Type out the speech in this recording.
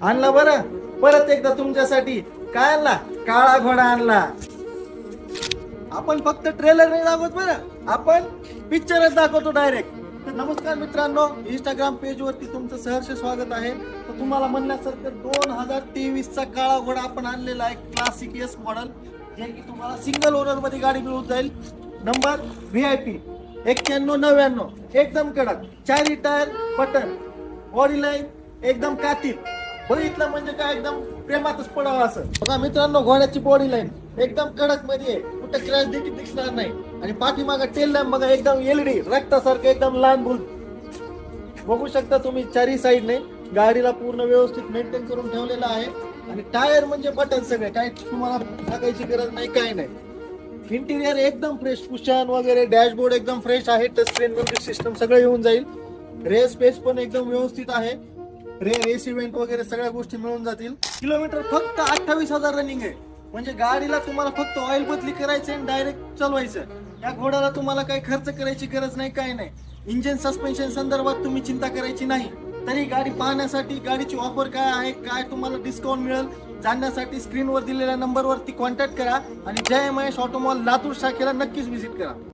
आणला बरं. परत एकदा तुमच्यासाठी काय आणला? काळा घोडा आणला. आपण फक्त ट्रेलर नाही दाखवत बरं, आपण पिक्चरच दाखवतो डायरेक्ट. तर नमस्कार मित्रांनो, इंस्टाग्राम पेज वरती तुमचं सहर्ष स्वागत आहे. तर तुम्हाला म्हणण्यासारखं 2023 चा काळा घोडा आपण आणलेला आहे, क्लासिक एस मॉडेल, जे की तुम्हाला सिंगल ओनर मध्ये गाडी मिळून जाईल. नंबर VIP 9199, एकदम कडक, 4 टायर, बटन, बॉडी लाईन एकदम कातील. बघितलं म्हणजे काय एकदम प्रेमातच पडावं असं. बघा मित्रांनो, घोड्याची बॉडी लाईन एकदम कडक मध्ये आहे, कुठे क्रॅश देखील दिसणार नाही. आणि पाठीमागा टेल लॅम्प बघा, एकदम LED रक्तासारखं एकदम लहान बुल बघू शकता तुम्ही. चारी साईडने गाडीला पूर्ण व्यवस्थित मेंटेन करून ठेवलेला आहे. आणि टायर म्हणजे बटन सगळे, काय तुम्हाला टाकायची गरज नाही, काय नाही. इंटिरियर एकदम फ्रेश, कुशन वगैरे, डॅशबोर्ड एकदम फ्रेश आहे, टच स्क्रीन म्युझिक सिस्टम सगळं येऊन जाईल. रेअर स्पेस पण एकदम व्यवस्थित आहे, रेअर AC वेंट वगैरे सगळ्या गोष्टी मिळून जातील. किलोमीटर फक्त 28,000 रनिंग आहे. म्हणजे गाडीला तुम्हाला फक्त ऑइल बदली करायचं आणि डायरेक्ट चालवायचं. या घोड्याला तुम्हाला काही खर्च करायची गरज नाही, काय नाही. इंजिन सस्पेन्शन संदर्भात तुम्ही चिंता करायची नाही. तरी गाडी पाहण्यासाठी, गाडीची ऑफर काय आहे, काय तुम्हाला डिस्काउंट मिळेल जाणण्यासाठी स्क्रीनवर दिलेल्या नंबरवरती कॉन्टॅक्ट करा आणि जय महेश ऑटोमॉल लातूर शाखेला नक्कीच व्हिजिट करा.